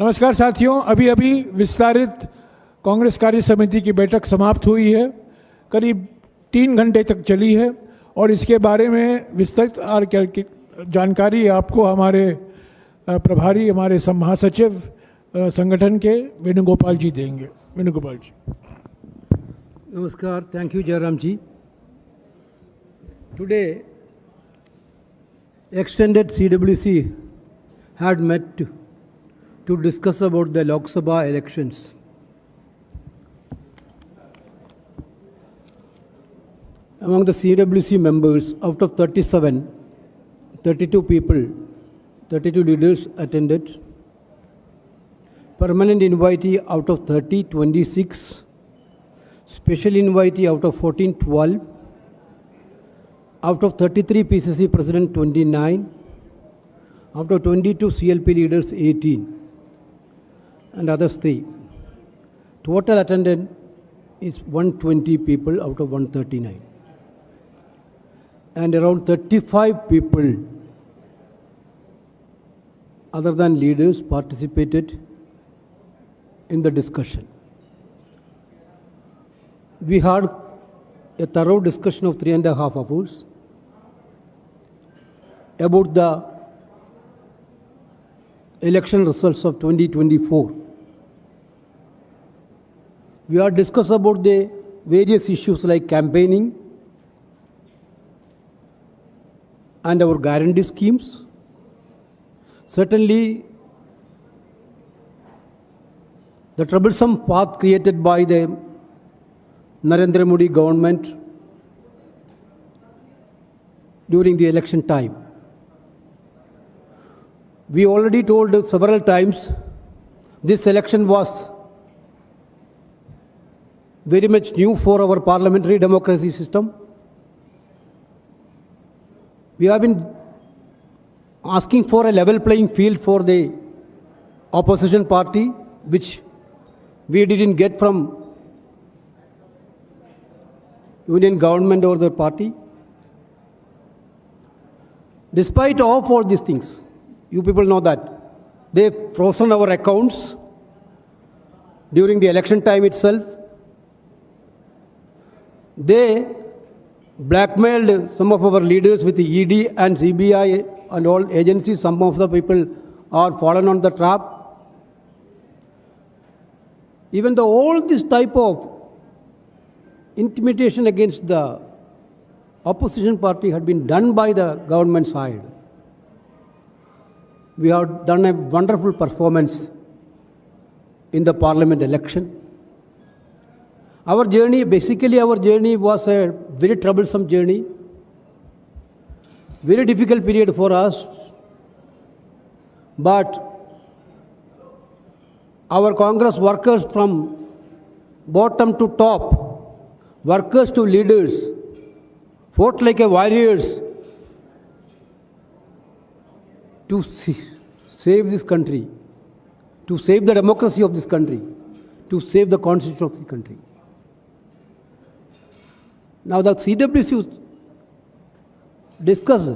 नमस्कार साथियों, अभी अभी विस्तारित कांग्रेस कार्य समिति की बैठक समाप्त हुई है। करीब 3 घंटे तक चली है और इसके बारे में विस्तृत जानकारी आपको हमारे प्रभारी, हमारे महासचिव संगठन के वेणुगोपाल जी देंगे। वेणुगोपाल जी। Namaskar. Thank you, Jairam ji. Today, extended CWC had met to discuss about the Lok Sabha elections. Among the CWC members, out of 37, 32 people, 32 leaders attended. Permanent invitee out of 30, 26. Special invitee out of 14, 12. Out of 33 PCC president, 29. Out of 22 CLP leaders, 18. And others 3. Total attendance is 120 people out of 139. And around 35 people other than leaders participated in the discussion. We had a thorough discussion of 3.5 hours about the election results of 2024. We had discussed about the various issues like campaigning and our guarantee schemes. Certainly, the troublesome path created by the Narendra Modi government during the election time. We already told several times this election was very much new for our parliamentary democracy system. We have been asking for a level playing field for the opposition party, which we didn't get from union government or the party. Despite of all these things, you people know that they frozen our accounts during the election time itself. They blackmailed some of our leaders with the ED and CBI and all agencies. Some of the people are fallen on the trap. Even though all this type of intimidation against the opposition party had been done by the government side, we have done a wonderful performance in the parliament election. Our journey was a very troublesome journey, very difficult period for us, but our Congress workers from bottom to top, workers to leaders, fought like a warriors to save this country, to save the democracy of this country, to save the constitution of the country. Now the CWC discussed.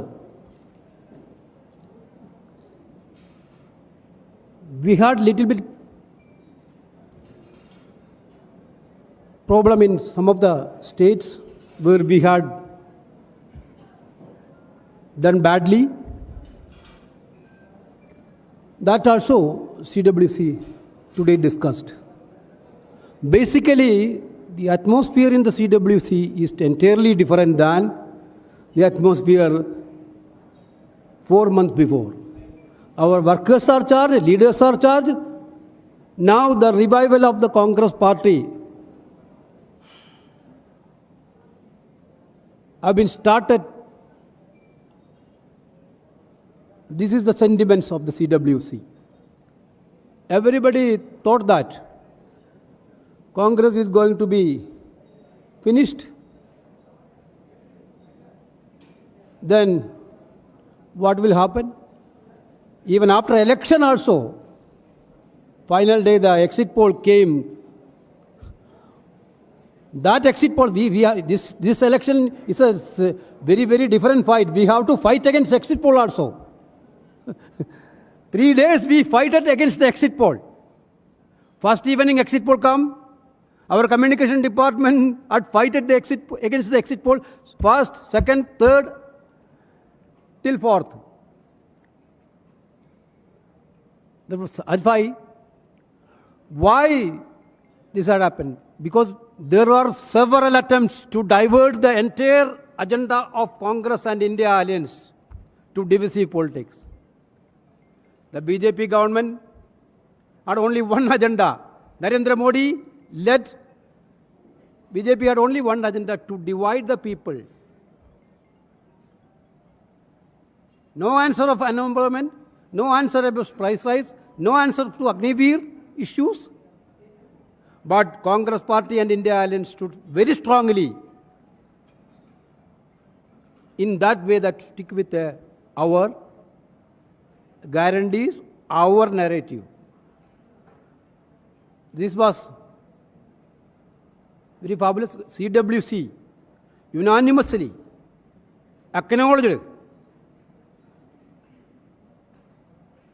We had little bit problem in some of the states where we had done badly. That also CWC today discussed. Basically, the atmosphere in the CWC is entirely different than the atmosphere 4 months before. Our workers are charged, leaders are charged. Now the revival of the Congress party have been started. This is the sentiments of the CWC. Everybody thought that Congress is going to be finished. Then what will happen? Even after election also, final day the exit poll came. That exit poll, this election is a very, very different fight. We have to fight against exit poll also. 3 days we fight it against the exit poll. First evening exit poll come, our communication department had fighted the against the exit poll, first, second, third, till fourth. That was why this had happened? Because there were several attempts to divert the entire agenda of Congress and India alliance to divisive politics. The BJP government had only one agenda. Narendra Modi led BJP had only one agenda, to divide the people. No answer of unemployment, no answer about price rise, no answer to Agniveer issues. But Congress party and India alliance stood very strongly in that way, that stick with our guarantees, our narrative. This was very fabulous. CWC unanimously acknowledged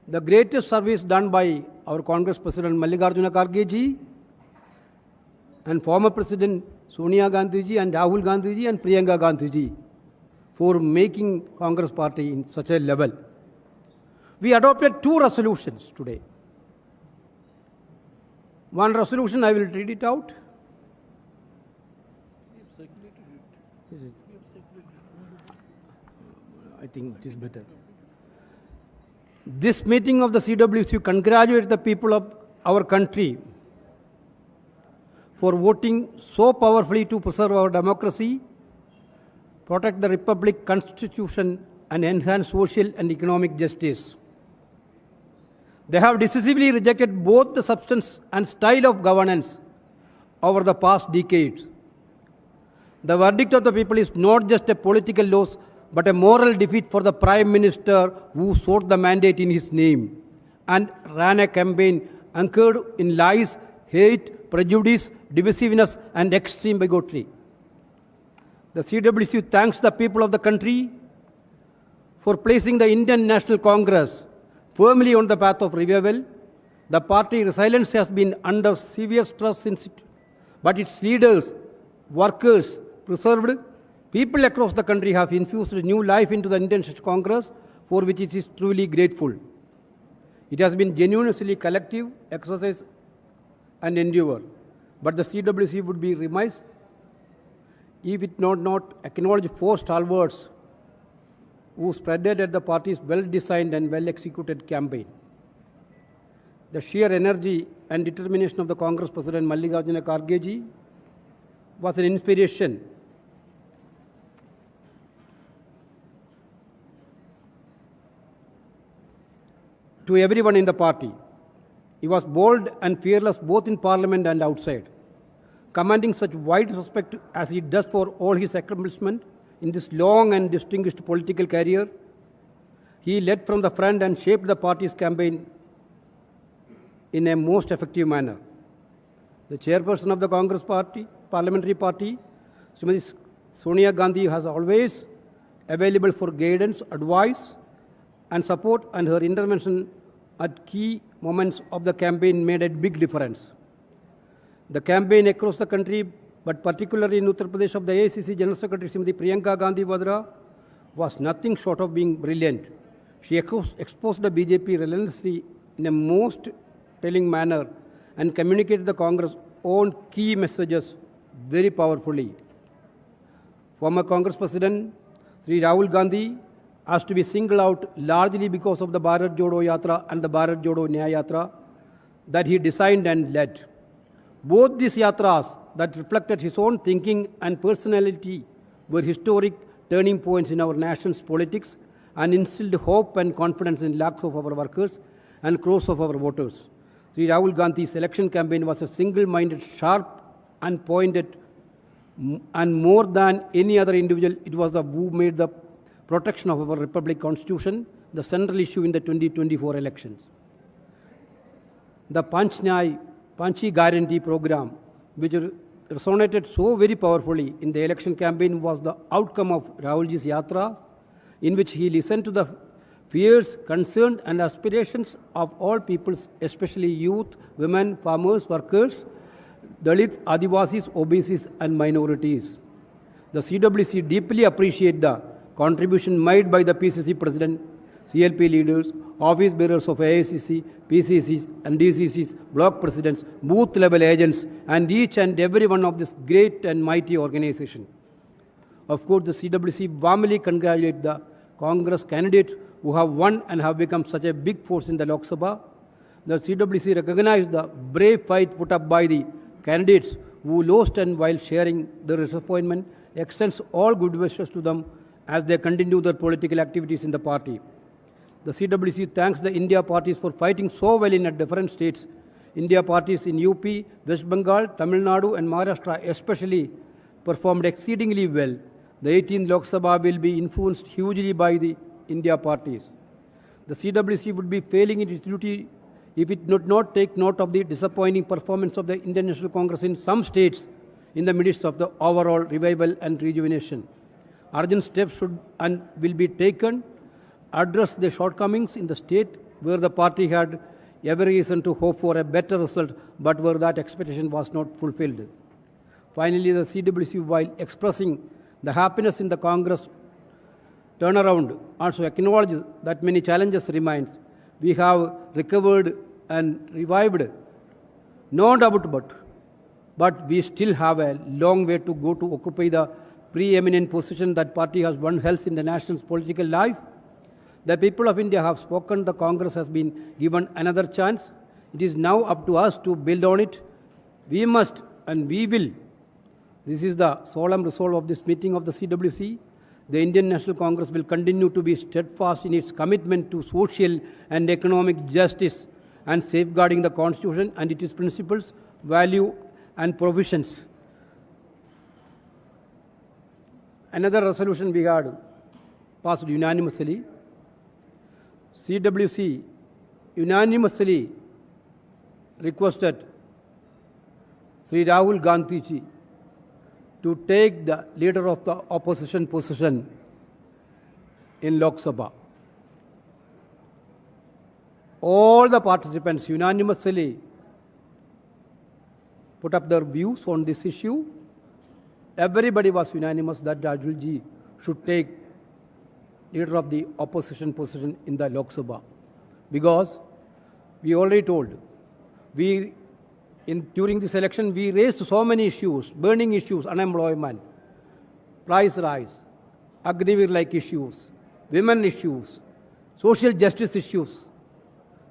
the greatest service done by our Congress President Mallikarjuna Kharge ji and former President Sonia Gandhi ji and Rahul Gandhi ji and Priyanka Gandhi ji for making Congress party in such a level. We adopted 2 resolutions today. One resolution, I will read it out. I think it is better. This meeting of the CWC congratulates the people of our country for voting so powerfully to preserve our democracy, protect the Republic Constitution, and enhance social and economic justice. They have decisively rejected both the substance and style of governance over the past decades. The verdict of the people is not just a political loss, but a moral defeat for the Prime Minister who sought the mandate in his name and ran a campaign anchored in lies, hate, prejudice, divisiveness, and extreme bigotry. The CWC thanks the people of the country for placing the Indian National Congress firmly on the path of revival. The party resilience has been under severe stress but its leaders, workers, preserved. People across the country have infused new life into the Indian National Congress, for which it is truly grateful. It has been genuinely collective exercise and endeavor. But the CWC would be remiss if it not acknowledge 4 stalwarts who spreaded at the party's well-designed and well-executed campaign. The sheer energy and determination of the Congress President Mallikarjuna Kharge ji was an inspiration to everyone in the party. He was bold and fearless both in Parliament and outside, commanding such wide respect as he does for all his accomplishments in this long and distinguished political career. He led from the front and shaped the party's campaign in a most effective manner. The chairperson of the Congress Party, Parliamentary Party, Srimati Sonia Gandhi, has always available for guidance, advice, and support, and her intervention at key moments of the campaign made a big difference. The campaign across the country, but particularly in Uttar Pradesh, of the AICC General Secretary Srimati Priyanka Gandhi Vadra was nothing short of being brilliant. She exposed the BJP relentlessly in a most telling manner and communicated the Congress' own key messages very powerfully. Former Congress President Sri Rahul Gandhi has to be singled out largely because of the Bharat Jodo Yatra and the Bharat Jodo Nyaya Yatra that he designed and led. Both these yatras that reflected his own thinking and personality were historic turning points in our nation's politics and instilled hope and confidence in lakhs of our workers and crores of our voters. Sri Rahul Gandhi's election campaign was a single-minded, sharp and pointed, and more than any other individual, it was the who made the protection of our Republic Constitution the central issue in the 2024 elections. The Panchi Guarantee program, which resonated so very powerfully in the election campaign, was the outcome of Rahulji's yatras, in which he listened to the fears, concerns, and aspirations of all peoples, especially youth, women, farmers, workers, Dalits, Adivasis, OBCs, and minorities. The CWC deeply appreciate the contribution made by the PCC President, CLP leaders, office bearers of AICC, PCCs, and DCCs, block presidents, booth level agents, and each and every one of this great and mighty organization. Of course, the CWC warmly congratulates the Congress candidates who have won and have become such a big force in the Lok Sabha. The CWC recognizes the brave fight put up by the candidates who lost, and while sharing their disappointment, extends all good wishes to them as they continue their political activities in the party. The CWC thanks the India parties for fighting so well in different states. India parties in UP, West Bengal, Tamil Nadu, and Maharashtra especially performed exceedingly well. The 18th Lok Sabha will be influenced hugely by the India parties. The CWC would be failing in its duty if it did not take note of the disappointing performance of the Indian National Congress in some states in the midst of the overall revival and rejuvenation. Urgent steps should and will be taken, address the shortcomings in the state where the party had every reason to hope for a better result, but where that expectation was not fulfilled. Finally, the CWC, while expressing the happiness in the Congress turnaround, also acknowledges that many challenges remain. We have recovered and revived, no doubt but we still have a long way to go to occupy the preeminent position that party has once held in the nation's political life. The people of India have spoken. The Congress has been given another chance. It is now up to us to build on it. We must and we will. This is the solemn resolve of this meeting of the CWC. The Indian National Congress will continue to be steadfast in its commitment to social and economic justice and safeguarding the Constitution and its principles, value, and provisions. Another resolution we had passed unanimously. CWC unanimously requested Sri Rahul Gandhi ji to take the leader of the opposition position in Lok Sabha. All the participants unanimously put up their views on this issue. Everybody was unanimous that Rahul ji should take leader of the opposition position in the Lok Sabha. Because we already told, during this election, we raised so many issues, burning issues, unemployment, price rise, Agniveer-like issues, women issues, social justice issues.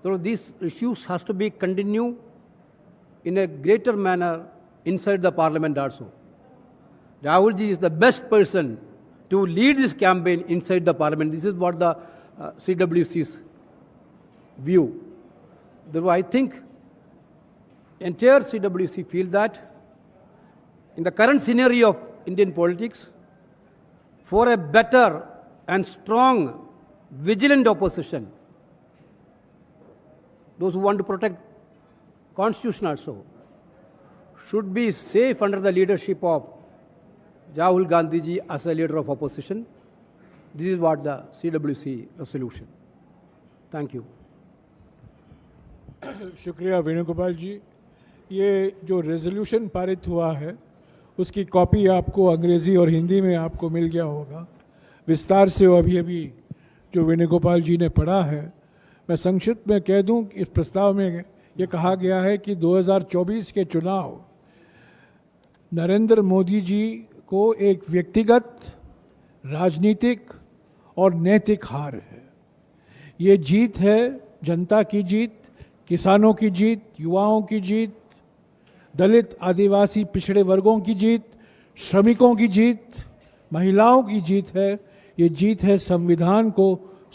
So these issues has to be continued in a greater manner inside the parliament also. Rahul ji is the best person to lead this campaign inside the parliament. This is what the CWC's view. Therefore, I think entire CWC feel that in the current scenario of Indian politics, for a better and strong, vigilant opposition, those who want to protect Constitution also, should be safe under the leadership of Rahul Gandhi ji as a leader of opposition. This is what the CWC resolution. Thank you. शुक्रिया वेणुगोपाल जी. ये जो resolution पारित हुआ है उसकी copy आपको अंग्रेज़ी और हिंदी में आपको मिल गया होगा विस्तार से. अभी जो वेणुगोपाल जी ने पढ़ा है, मैं संक्षिप्त में कह दूं कि इस प्रस्ताव में ये कहा गया है कि 2024 के चुनाव नरेंद्र मोदी जी को एक व्यक्तिगत, राजनीतिक और नैतिक हार है. ये जीत है जनता की जीत, किसानों की जीत, युवाओं की जीत, दलित आदिवासी पिछड़े वर्गों की जीत, श्रमिकों की जीत, महिलाओं की जीत है. ये जीत है संविधान को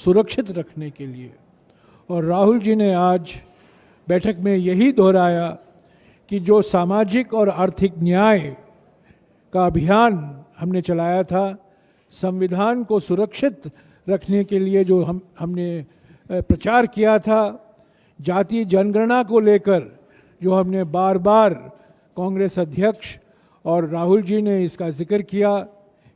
सुरक्षित रखने के लिए. और राहुल जी ने आज बैठक में यही दोहराया कि जो सामाजिक और आर्थिक न्याय का अभियान हमने चलाया था, संविधान को सुरक्षित रखने के लिए जो हमने प्रचार किया था, जातीय जनगणना को लेकर जो हमने बार बार कांग्रेस अध्यक्ष और राहुल जी ने इसका जिक्र किया,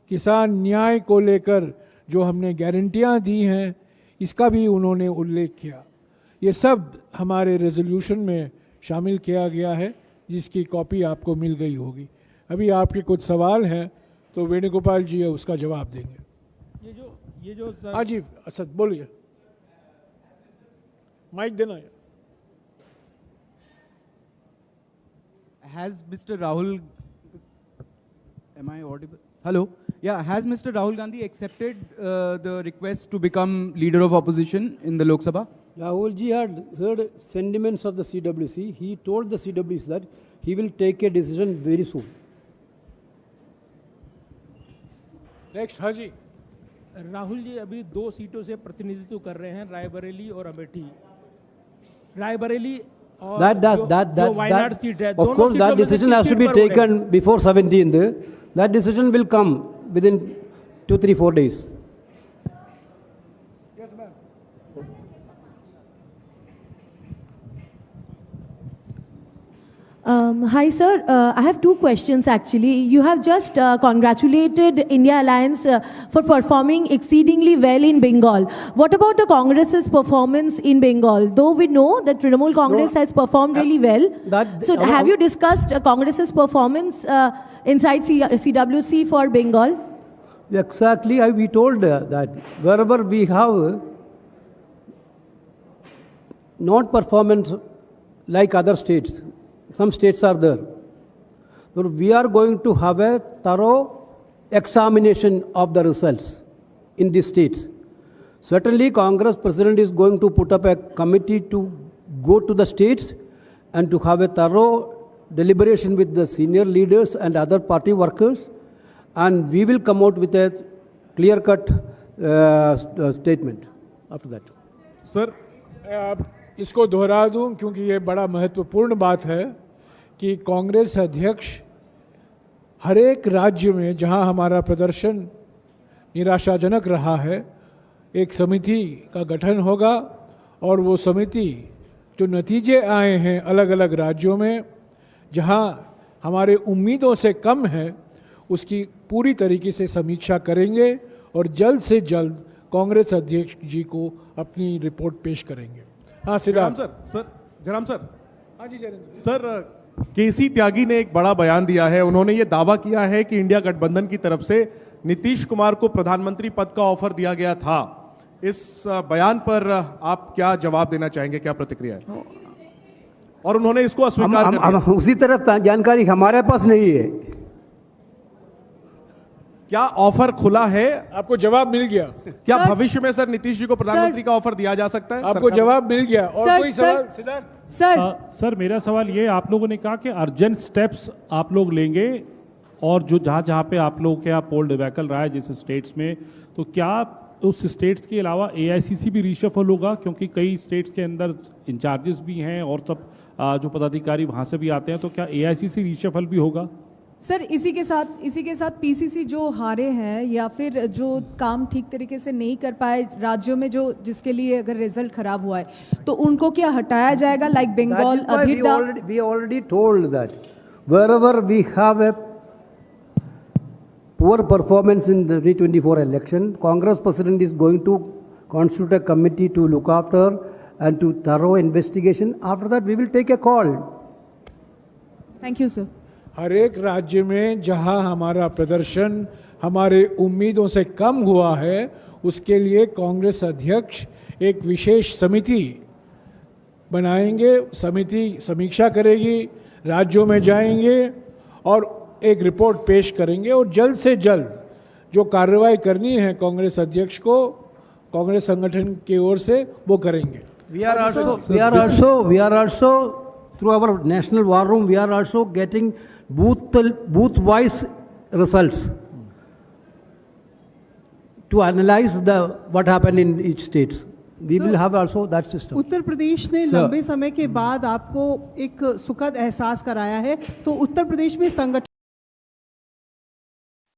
किसान न्याय को लेकर जो हमने गारंटियां दी हैं, इसका भी उन्होंने उल्लेख किया। ये सब हमारे रेजोल्यूशन में शामिल किया गया है, जिसकी कॉपी आपको मिल गई होगी। अभी आपके कुछ सवाल हैं तो वेणुगोपाल जी उसका जवाब देंगे। ये जो सर, हाँ जी असद बोलिए, माइक देना है। Has Mr. Rahul, am I audible? Hello. Yeah, has Mr. Rahul Gandhi accepted the request to become leader of opposition in the Lok Sabha? Rahul ji had heard sentiments of the CWC. He told the CWC that he will take a decision very soon. Next हाँ जी। राहुल जी अभी 2 सीटों से प्रतिनिधित्व कर रहे हैं, रायबरेली और अमेठी। रायबरेली और जो वायनाड सीट है, of course that decision has to be taken before 17th. That decision will come within 2-3-4 days. Yes ma'am. Hi, sir. I have 2 questions actually. You have just congratulated India Alliance for performing exceedingly well in Bengal. What about the Congress's performance in Bengal? Though we know that Trinamool Congress has performed really well. So, have you discussed Congress's performance inside CWC for Bengal? Exactly, we told that wherever we have not performance like other states, some states are there. So we are going to have a thorough examination of the results in these states. Certainly, Congress President is going to put up a committee to go to the states and to have a thorough deliberation with the senior leaders and other party workers, and we will come out with a clear-cut statement after that. Sir इसको दोहरा दूं क्योंकि ये बड़ा महत्वपूर्ण बात है कि कांग्रेस अध्यक्ष हर एक राज्य में जहां हमारा प्रदर्शन निराशाजनक रहा है, एक समिति का गठन होगा और वो समिति जो नतीजे आए हैं अलग अलग राज्यों में जहां हमारे उम्मीदों से कम है, उसकी पूरी तरीके से समीक्षा करेंगे और जल्द से जल्द कांग्रेस अध्यक्ष जी को अपनी रिपोर्ट पेश करेंगे। हाँ सिद्धार्थ जयराम सर। हाँ जी जयेंद्र सर, केसी त्यागी ने एक बड़ा बयान दिया है। उन्होंने ये दावा किया है कि इंडिया गठबंधन की तरफ से नीतीश कुमार को प्रधानमंत्री पद का ऑफर दिया गया था। इस बयान पर आप क्या जवाब देना चाहेंगे, क्या प्रतिक्रिया है? और उन्होंने इसको अस्वीकार कर दिया। उसी तरफ जानकारी हमारे पास नहीं है। क्या ऑफर खुला है? आपको जवाब मिल गया? क्या भविष्य में सर नीतीश जी को प्रधानमंत्री का ऑफर दिया जा सकता है? आपको जवाब मिल गया? और कोई सवाल सिद्धार्थ? सर मेरा सवाल ये, आप लोगों ने कहा कि अर्जेंट स्टेप्स आप लोग लेंगे और जो जहाँ जहाँ पे आप लोगों के यहाँ पोल डिबैकल रहा है जिस स्टेट्स में, तो क्या उस स्टेट्स के अलावा एआईसीसी भी रीशफल होगा? क्योंकि कई स्टेट्स के अंदर इंचार्जेस भी हैं और सब जो पदाधिकारी वहाँ से भी आते हैं, तो क्या एआईसीसी रीशफल भी होगा? सर इसी के साथ पीसीसी जो हारे हैं या फिर जो काम ठीक तरीके से नहीं कर पाए राज्यों में, जो जिसके लिए अगर रिजल्ट खराब हुआ है, तो उनको क्या हटाया जाएगा? Like Bengal, we already told that wherever we have a poor performance in the 2024 election, Congress President is going to constitute a committee to look after and to thorough investigation. After that, we will take a call. Thank you sir. हर एक राज्य में जहां हमारा प्रदर्शन हमारे उम्मीदों से कम हुआ है, उसके लिए कांग्रेस अध्यक्ष एक विशेष समिति बनाएंगे। समिति समीक्षा करेगी, राज्यों में जाएंगे और एक रिपोर्ट पेश करेंगे और जल्द से जल्द जो कार्रवाई करनी है कांग्रेस अध्यक्ष को कांग्रेस संगठन की ओर से वो करेंगे। We are also through our national war room, we are also getting booth-wise results to analyze what happened in each state. We will have also that system. Uttar Pradesh ने लंबे समय के बाद आपको एक सुखद एहसास कराया है, तो उत्तर प्रदेश में संगठन